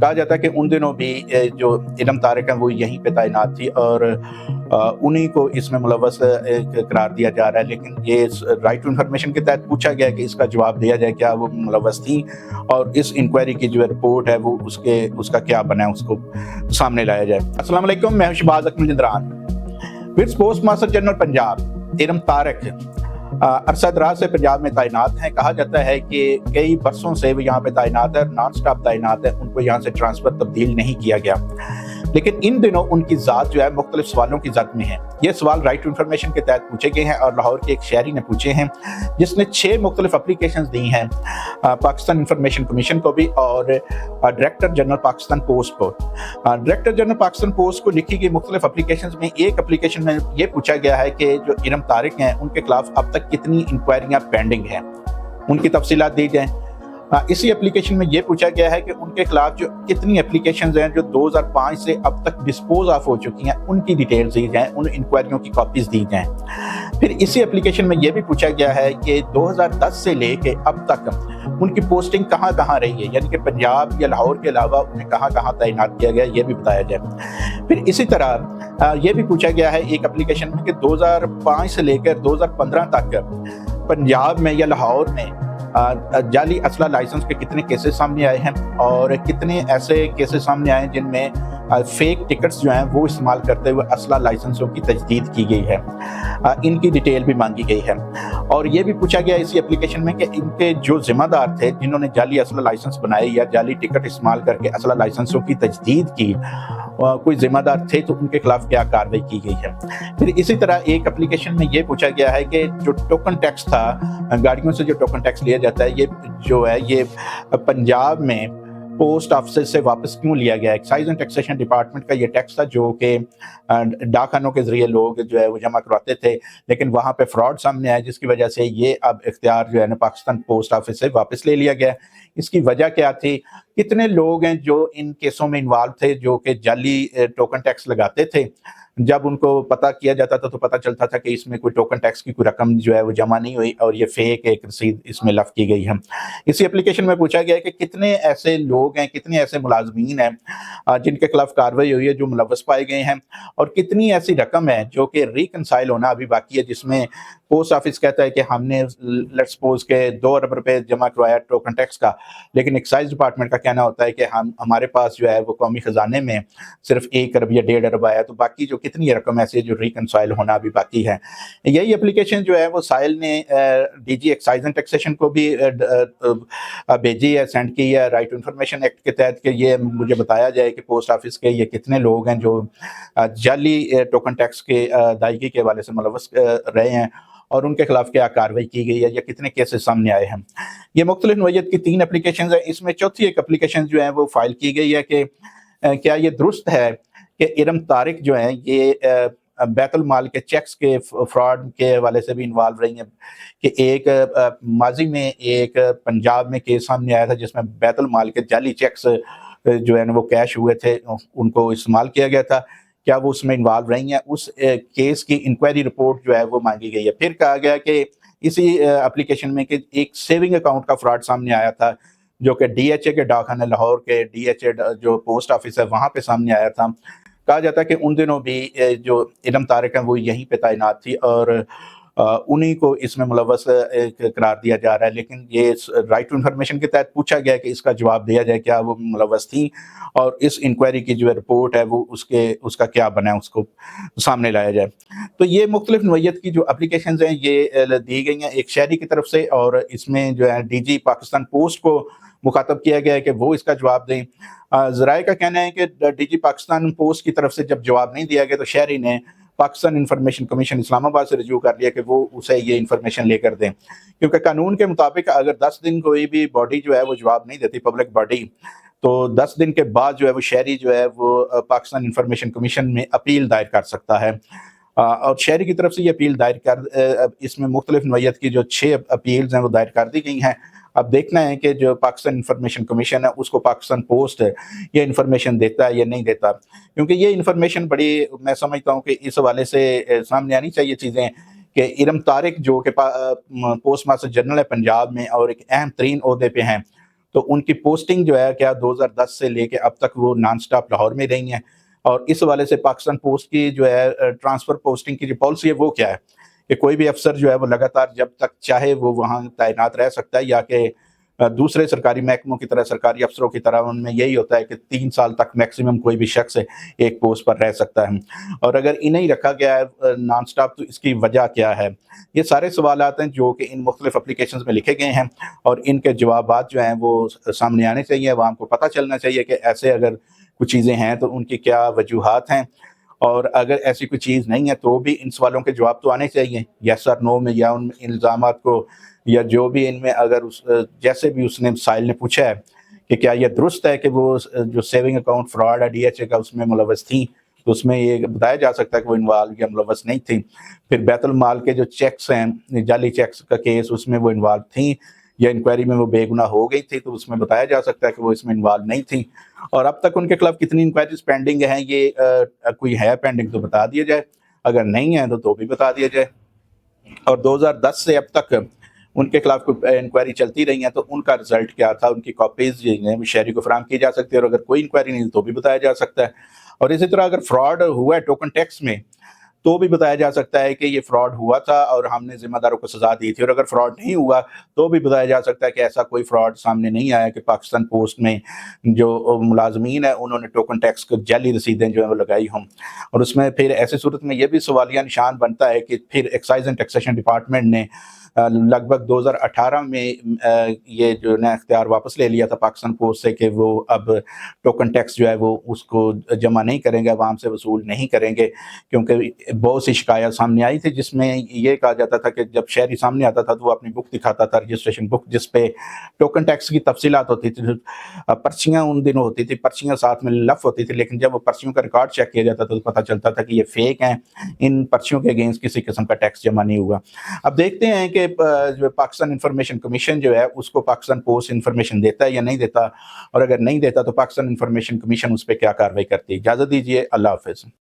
کہا جاتا ہے کہ ان دنوں بھی جو علم طارق ہیں وہ یہیں پہ تعینات تھی اور انہی کو اس میں ملوث قرار دیا جا رہا ہے، لیکن یہ رائٹ ٹو انفارمیشن کے تحت پوچھا گیا کہ اس کا جواب دیا جائے کیا وہ ملوث تھی، اور اس انکوائری کی جو رپورٹ ہے وہ اس کا کیا بنا ہے اس کو سامنے لایا جائے۔ السلام علیکم، میں Shahbaz Akmal Jandran. Vice postmaster general Punjab علم طارق عرصہ دراز سے پنجاب میں تعینات ہیں۔ کہا جاتا ہے کہ کئی برسوں سے وہ یہاں پہ تعینات ہے، نان سٹاپ تعینات ہے، ان کو یہاں سے ٹرانسفر تبدیل نہیں کیا گیا، لیکن ان دنوں ان کی ذات جو ہے مختلف سوالوں کی زد میں ہے۔ یہ سوال رائٹ ٹو انفارمیشن کے تحت پوچھے گئے ہیں اور لاہور کے ایک شہری نے پوچھے ہیں جس نے 6 مختلف اپلیکیشنز دی ہیں پاکستان انفارمیشن کمیشن کو بھی اور ڈائریکٹر جنرل پاکستان پوسٹ کو۔ ڈائریکٹر جنرل پاکستان پوسٹ کو لکھی گئی مختلف اپلیکیشنز میں ایک اپلیکیشن میں یہ پوچھا گیا ہے کہ جو علم طارق ہیں ان کے خلاف اب تک کتنی انکوائریاں پینڈنگ ہیں، ان کی تفصیلات دی جائیں۔ اسی اپلیکیشن میں یہ پوچھا گیا ہے کہ ان کے خلاف جو کتنی اپلیکیشنز ہیں جو 2005 سے اب تک ڈسپوز آف ہو چکی ہیں ان کی ڈیٹیلز دی جائیں، ان انکوائریوں کی کاپیز دی جائیں۔ پھر اسی اپلیکیشن میں یہ بھی پوچھا گیا ہے کہ 2010 سے لے کے اب تک ان کی پوسٹنگ کہاں کہاں رہی ہے، یعنی کہ پنجاب یا لاہور کے علاوہ انہیں کہاں کہاں تعینات کیا گیا یہ بھی بتایا جائے۔ پھر اسی طرح یہ بھی پوچھا گیا ہے ایک اپلیکیشن میں کہ 2005 سے لے کر 2015 تک پنجاب میں یا لاہور میں جعلی اسلحہ لائسنس کے کتنے کیسز سامنے آئے ہیں اور کتنے ایسے کیسز سامنے آئے ہیں جن میں فیک ٹکٹس جو ہیں وہ استعمال کرتے ہوئے اسلحہ لائسنسوں کی تجدید کی گئی ہے، ان کی ڈیٹیل بھی مانگی گئی ہے۔ اور یہ بھی پوچھا گیا اسی اپلیکیشن میں کہ ان کے جو ذمہ دار تھے جنہوں نے جعلی اسلحہ لائسنس بنائے یا جعلی ٹکٹ استعمال کر کے اسلحہ لائسنسوں کی تجدید کی، کوئی ذمہ دار تھے تو ان کے خلاف کیا کارروائی کی گئی ہے۔ پھر اسی طرح ایک اپلیکیشن میں یہ پوچھا گیا ہے کہ جو ٹوکن ٹیکس تھا، گاڑیوں سے جو ٹوکن ٹیکس لیا جاتا ہے، یہ جو ہے یہ پنجاب میں پوسٹ آفس سے واپس کیوں لیا گیا ہے؟ ایکسائز اینڈ ٹیکسیشن ڈپارٹمنٹ کا یہ ٹیکس تھا جو کہ ڈاک خانوں کے ذریعے لوگ جو ہے وہ جمع کرواتے تھے، لیکن وہاں پہ فراڈ سامنے آیا جس کی وجہ سے یہ اب اختیار جو ہے نا پاکستان پوسٹ آفس سے واپس لے لیا گیا۔ اس کی وجہ کیا تھی؟ کتنے لوگ ہیں جو ان کیسوں میں انوالو تھے جو کہ جعلی ٹوکن ٹیکس لگاتے تھے، جب ان کو پتہ کیا جاتا تھا تو پتہ چلتا تھا کہ اس میں کوئی ٹوکن ٹیکس کی کوئی رقم جو ہے وہ جمع نہیں ہوئی اور یہ فیک ایک رسید اس میں لفظ کی گئی ہے۔ اسی اپلیکیشن میں پوچھا گیا ہے کہ کتنے ایسے لوگ ہیں، کتنے ایسے ملازمین ہیں جن کے خلاف کارروائی ہوئی ہے جو ملوث پائے گئے ہیں، اور کتنی ایسی رقم ہے جو کہ ریکنسائل ہونا ابھی باقی ہے، جس میں پوسٹ آفس کہتا ہے کہ ہم نے لیٹس سپوز کہ 2 ارب روپے جمع کروایا ٹوکن ٹیکس کا، لیکن ایکسائز ڈپارٹمنٹ کا کہنا ہوتا ہے کہ ہمارے پاس جو ہے وہ قومی خزانے میں صرف 1 ارب یا 1.5 ارب آیا، تو باقی جو کتنی رقم ایسی ہے جو ریکنسائل ہونا ابھی باقی ہے۔ یہی اپلیکیشن جو ہے وہ سائل نے D G excise and taxation کو بھی بھیجی ہے، سینڈ کی ہے رائٹ ٹو انفارمیشن ایکٹ کے تحت کہ یہ مجھے بتایا جائے کہ پوسٹ آفس کے یہ کتنے لوگ ہیں جو جعلی ٹوکن ٹیکس کے ادائیگی کے حوالے سے ملوث رہے ہیں اور ان کے خلاف کیا کارروائی کی گئی ہے یا کتنے کیسز سامنے آئے ہیں۔ یہ مختلف نوعیت کی 3 اپلیکیشنز ہیں، اس میں چوتھی ایک اپلیکیشن جو ہے وہ فائل کی گئی ہے کہ کیا یہ درست ہے کہ علم طارق جو ہیں یہ بیت المال کے چیکس کے فراڈ کے حوالے سے بھی انوالو رہی ہیں، کہ ایک ماضی میں ایک پنجاب میں کیس سامنے آیا تھا جس میں بیت المال کے جعلی چیکس جو ہے وہ کیش ہوئے تھے، ان کو استعمال کیا گیا تھا، کیا وہ اس میں انوالو رہی ہیں؟ اس کیس کی انکوائری رپورٹ جو ہے وہ مانگی گئی ہے۔ پھر کہا گیا کہ اسی اپلیکیشن میں کہ ایک سیونگ اکاؤنٹ کا فراڈ سامنے آیا تھا جو کہ ڈی ایچ اے کے ڈاک خانہ لاہور کے ڈی ایچ اے جو پوسٹ آفس ہے وہاں پہ سامنے آیا تھا۔ کہا جاتا ہے کہ ان دنوں بھی جو علم طارق ہیں وہ یہیں پہ تعینات تھی اور انہی کو اس میں ملوث قرار دیا جا رہا ہے، لیکن یہ رائٹ ٹو انفارمیشن کے تحت پوچھا گیا کہ اس کا جواب دیا جائے کیا وہ ملوث تھی، اور اس انکوائری کی جو رپورٹ ہے وہ اس کا کیا بنا ہے اس کو سامنے لایا جائے۔ تو یہ مختلف نوعیت کی جو اپلیکیشنز ہیں یہ دی گئی ہیں ایک شہری کی طرف سے، اور اس میں جو ہے ڈی جی پاکستان پوسٹ کو مخاطب کیا گیا ہے کہ وہ اس کا جواب دیں۔ ذرائع کا کہنا ہے کہ ڈی جی پاکستان پوسٹ کی طرف سے جب جواب نہیں دیا گیا تو شہری نے پاکستان انفارمیشن کمیشن اسلام آباد سے رجوع کر لیا کہ وہ اسے یہ انفارمیشن لے کر دیں، کیونکہ قانون کے مطابق اگر 10 دن کوئی بھی باڈی جو ہے وہ جواب نہیں دیتی، پبلک باڈی، تو 10 دن کے بعد جو ہے وہ شہری جو ہے وہ پاکستان انفارمیشن کمیشن میں اپیل دائر کر سکتا ہے، اور شہری کی طرف سے یہ اپیل اس میں مختلف نوعیت کی جو 6 اپیلز ہیں وہ دائر کر دی گئی ہیں۔ اب دیکھنا ہے کہ جو پاکستان انفارمیشن کمیشن ہے اس کو پاکستان پوسٹ یہ انفارمیشن دیتا ہے یا نہیں دیتا، کیونکہ یہ انفارمیشن بڑی میں سمجھتا ہوں کہ اس حوالے سے سامنے آنی چاہیے چیزیں کہ علم طارق جو کہ پوسٹ ماسٹر جنرل ہے پنجاب میں اور ایک اہم ترین عہدے پہ ہیں، تو ان کی پوسٹنگ جو ہے کیا 2010 سے لے کے اب تک وہ نان سٹاپ لاہور میں رہی ہیں، اور اس حوالے سے پاکستان پوسٹ کی جو ہے ٹرانسفر پوسٹنگ کی جو پالیسی ہے وہ کیا ہے کہ کوئی بھی افسر جو ہے وہ لگاتار جب تک چاہے وہ وہاں تعینات رہ سکتا ہے، یا کہ دوسرے سرکاری محکموں کی طرح سرکاری افسروں کی طرح ان میں یہی ہوتا ہے کہ 3 سال تک میکسیمم کوئی بھی شخص ایک پوسٹ پر رہ سکتا ہے، اور اگر انہیں رکھا گیا ہے نان سٹاپ تو اس کی وجہ کیا ہے؟ یہ سارے سوالات ہیں جو کہ ان مختلف اپلیکیشنز میں لکھے گئے ہیں، اور ان کے جوابات جو ہیں وہ سامنے آنے چاہیے، عوام کو پتہ چلنا چاہیے کہ ایسے اگر کچھ چیزیں ہیں تو ان کی کیا وجوہات ہیں، اور اگر ایسی کوئی چیز نہیں ہے تو بھی ان سوالوں کے جواب تو آنے چاہیے یس اور نو میں، یا ان الزامات کو یا جو بھی ان میں اگر جیسے بھی اس نے سائل نے پوچھا ہے کہ کیا یہ درست ہے کہ وہ جو سیونگ اکاؤنٹ فراڈ ہے DHA کا اس میں ملوث تھیں، تو اس میں یہ بتایا جا سکتا ہے کہ وہ انوالو یا ملوث نہیں تھیں۔ پھر بیت المال کے جو چیکس ہیں، جعلی چیکس کا کیس، اس میں وہ انوالو تھیں یا انکوائری میں وہ بے گناہ ہو گئی تھی، تو اس میں بتایا جا سکتا ہے کہ وہ اس میں انوالو نہیں تھیں، اور اب تک ان کے خلاف کتنی انکوائریز پینڈنگ ہیں، یہ کوئی ہے پینڈنگ تو بتا دیا جائے، اگر نہیں ہے تو بھی بتا دیا جائے، اور 2010 سے اب تک ان کے خلاف انکوائری چلتی رہی ہیں تو ان کا رزلٹ کیا تھا، ان کی کاپیز شہری کو فراہم کی جا سکتی ہے، اور اگر کوئی انکوائری نہیں تو بھی بتایا جا سکتا ہے، اور اسی طرح اگر فراڈ ہوا ہے ٹوکن ٹیکس میں تو بھی بتایا جا سکتا ہے کہ یہ فراڈ ہوا تھا اور ہم نے ذمہ داروں کو سزا دی تھی، اور اگر فراڈ نہیں ہوا تو بھی بتایا جا سکتا ہے کہ ایسا کوئی فراڈ سامنے نہیں آیا کہ پاکستان پوسٹ میں جو ملازمین ہیں انہوں نے ٹوکن ٹیکس کو جعلی رسیدیں جو ہیں وہ لگائی ہوں، اور اس میں پھر ایسی صورت میں یہ بھی سوالیہ نشان بنتا ہے کہ پھر ایکسائز اینڈ ٹیکسیشن ڈپارٹمنٹ نے لگ بھگ 2018 میں یہ جو نیا اختیار واپس لے لیا تھا پاکستان پوسٹ سے کہ وہ اب ٹوکن ٹیکس جو ہے وہ اس کو جمع نہیں کریں گے، عوام سے وصول نہیں کریں گے، کیونکہ بہت سی شکایات سامنے آئی تھی جس میں یہ کہا جاتا تھا کہ جب شہری سامنے آتا تھا تو وہ اپنی بک دکھاتا تھا، رجسٹریشن بک، جس پہ ٹوکن ٹیکس کی تفصیلات ہوتی تھی، پرچیاں ان دنوں ہوتی تھی، پرچیاں ساتھ میں لف ہوتی تھی، لیکن جب وہ پرچیوں کا ریکارڈ چیک کیا جاتا تھا تو پتہ چلتا تھا کہ یہ فیک ہیں، ان پرچیوں کے اگینسٹ کسی قسم کا ٹیکس جمع نہیں ہوا۔ اب دیکھتے ہیں کہ جو پاکستان انفارمیشن کمیشن جو ہے اس کو پاکستان پوسٹ انفارمیشن دیتا ہے یا نہیں دیتا، اور اگر نہیں دیتا تو پاکستان انفارمیشن کمیشن اس پہ کیا کارروائی کرتی ہے۔ اجازت دیجیے، اللہ حافظ۔